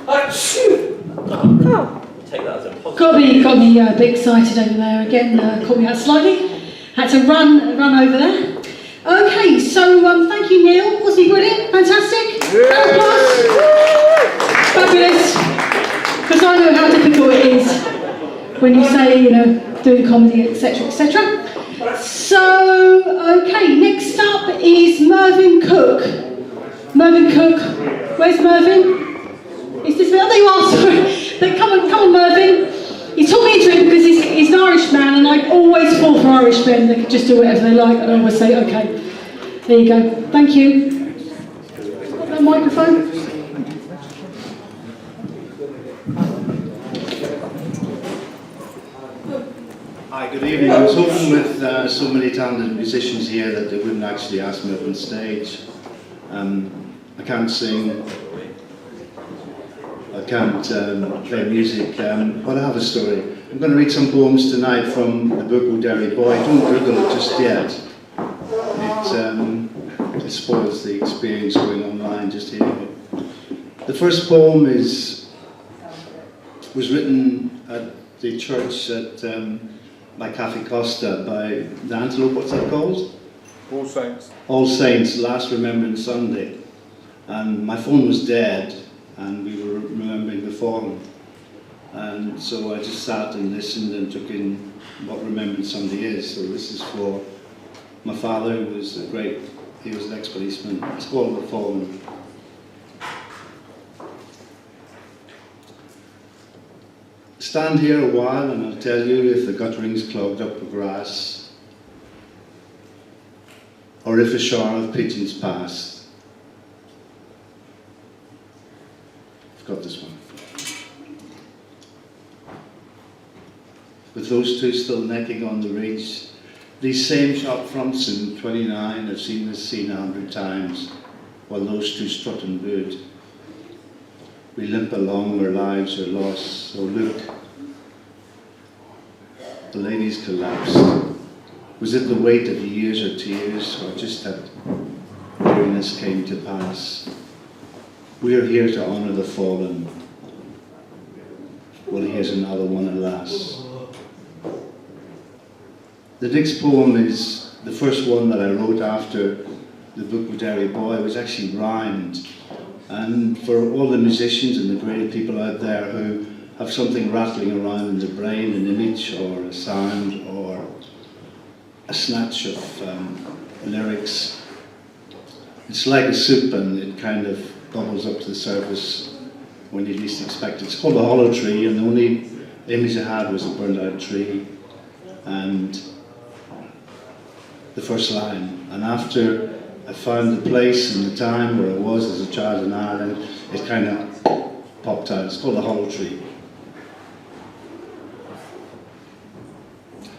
Take that as a positive. Got me a bit excited over there again. Caught me out slightly. Had to run over there. Okay, so thank you, Neil. Was he brilliant? Fantastic. Fabulous. Because I know how difficult it is when you say, doing comedy, etc., etc. So, okay, next up is Mervyn Cooke. Mervyn Cooke. Where's Mervyn? Is this? Oh, there you are. Sorry. Come on, Mervyn. He took me into it because he's an Irish man, and I always fall for Irish men. They can just do whatever they like, and I always say, okay, there you go. Thank you. Got that microphone? Hi, good evening. I was hoping with so many talented musicians here that they wouldn't actually ask me up on stage. I can't sing. I can't play music, but I have a story. I'm going to read some poems tonight from the book O Derry Boy. Don't Google it just yet. It spoils the experience going online just hearing it. The first poem was written at the church by Cafe Costa by the Antelope, what's that called? All Saints. All Saints, last Remembrance Sunday. And my phone was dead, and we were remembering the fallen. And so I just sat and listened and took in what Remembrance Sunday is. So this is for my father, who was he was an ex-policeman. It's called The Fallen. Stand here a while and I'll tell you if the guttering's clogged up with grass, or if a shower of pigeons passed. I've got this one. With those two still necking on the ridge, these same shop fronts in 29 have seen this scene 100 times, while those two strut and boot. We limp along where lives are lost, so look, the ladies collapsed. Was it the weight of years or tears, or just that weariness came to pass? We are here to honour the fallen. Well, here's another one, alas. The next poem is the first one that I wrote after the book O Derry Boy. It was actually rhymed. And for all the musicians and the great people out there who have something rattling around in their brain, an image or a sound or a snatch of lyrics, it's like a soup and it kind of bubbles up to the surface when you least expect it. It's called The Hollow Tree, and the only image I had was a burned out tree and the first line. And after I found the place and the time where I was as a child in Ireland, it kind of popped out. It's called The Hollow Tree.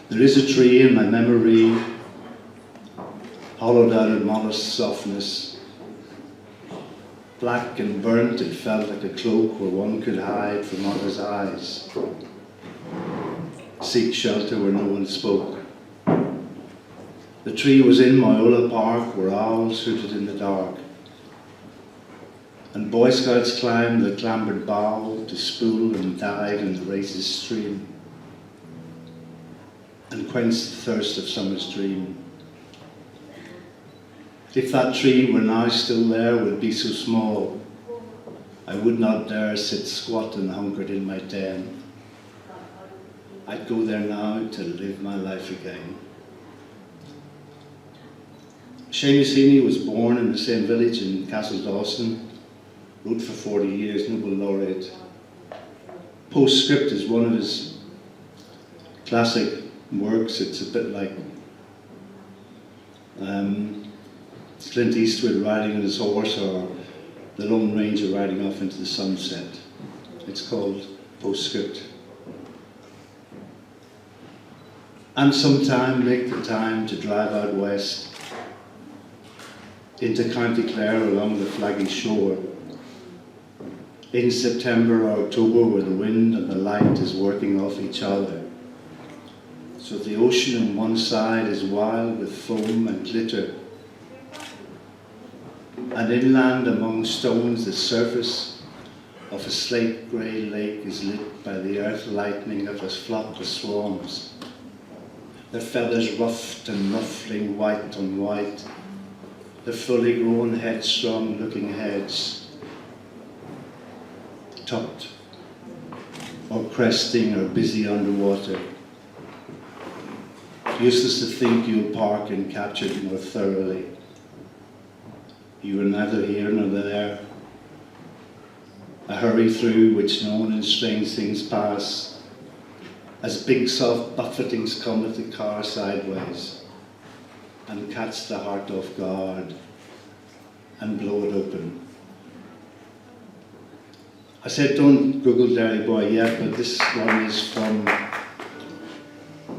There is a tree in my memory, hollowed out of modest softness. Black and burnt, it felt like a cloak where one could hide from others' eyes. Seek shelter where no one spoke. The tree was in Moyola Park where owls hooted in the dark. And Boy Scouts climbed the clambered bough to spool and dive in the race's stream and quench the thirst of summer's dream. If that tree were now still there, would be so small, I would not dare sit squat and hunkered in my den. I'd go there now to live my life again. Seamus Heaney was born in the same village in Castle Dawson, wrote for 40 years, Nobel laureate. Postscript is one of his classic works. It's a bit like Clint Eastwood riding on his horse or the Lone Ranger riding off into the sunset. It's called Postscript. And sometime make the time to drive out west into County Clare along the flaggy shore. In September or October where the wind and the light is working off each other. So the ocean on one side is wild with foam and glitter. And inland among stones the surface of a slate grey lake is lit by the earth lightning of a flock of swans, their feathers ruffed and ruffling white on white, their fully grown headstrong looking heads, tucked or cresting or busy underwater. Useless to think you'll park and capture it more thoroughly. You are neither here nor there. A hurry through which known and strange things pass, as big soft buffetings come at the car sideways and catch the heart off guard and blow it open. I said don't Google Derry Boy yet, but this one is from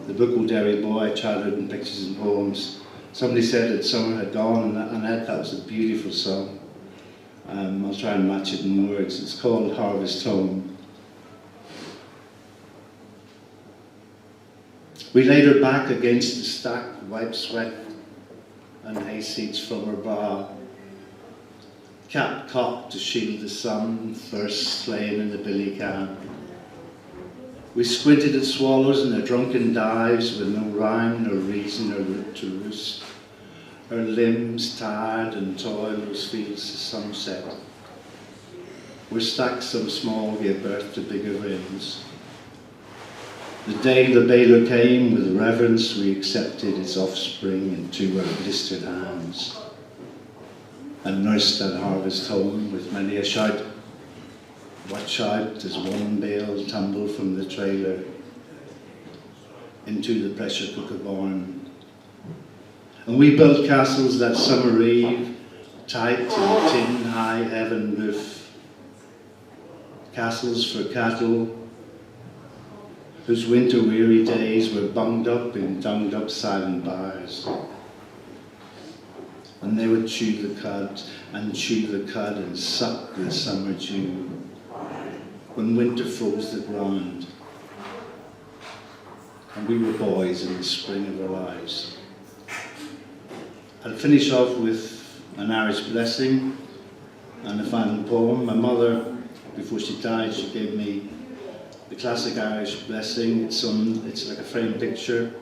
the book called Derry Boy, Childhood and Pictures and Poems. Somebody said that summer had gone, and I thought that was a beautiful song. I'll try and match it in words. It's called Harvest Home. We laid her back against the stack, wiped sweat and hay seeds from her brow. Cap cocked to shield the sun, thirst slain in the billy can. We squinted at swallows in their drunken dives with no rhyme nor reason or root to roost. Her limbs tired and toiled those fields to sunset, where stacks some small gave birth to bigger rains. The day the baler came, with reverence we accepted its offspring into our blistered hands, and nursed that harvest home with many a shout. Watch out as one bale tumbled from the trailer into the pressure cooker barn. And we built castles that summer eve, tight in tin high heaven roof. Castles for cattle, whose winter weary days were bunged up in dunged up silent bars. And they would chew the cud and suck the summer dew when winter froze the ground. And we were boys in the spring of our lives. I'll finish off with an Irish blessing and a final poem. My mother, before she died, she gave me the classic Irish blessing. It's like a framed picture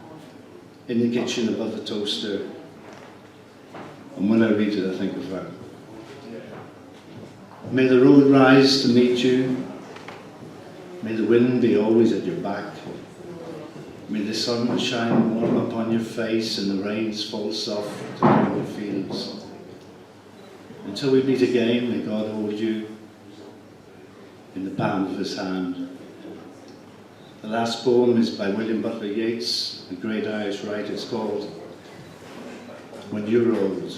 in the kitchen above the toaster. And when I read it, I think of her. May the road rise to meet you. May the wind be always at your back. May the sun shine warm upon your face and the rains fall soft upon your fields. Until we meet again, may God hold you in the palm of his hand. The last poem is by William Butler Yeats, a great Irish writer. It's called When You're Old.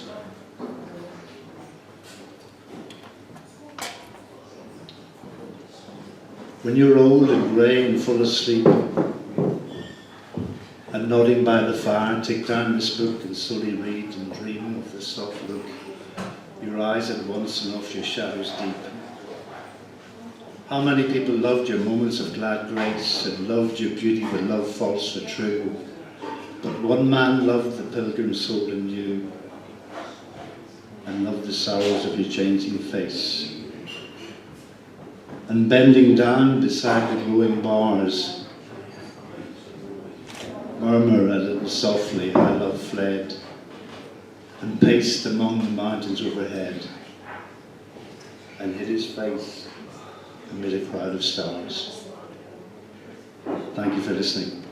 When you're old and grey and full of sleep, and nodding by the fire, take down this book and slowly read and dream of the soft look, your eyes at once and off your shadows deep. How many people loved your moments of glad grace and loved your beauty with love false for true, but one man loved the pilgrim soul in you and loved the sorrows of your changing face. And bending down beside the glowing bars, murmur a little softly how love fled, and paced among the mountains overhead, and hid his face amid a crowd of stars. Thank you for listening.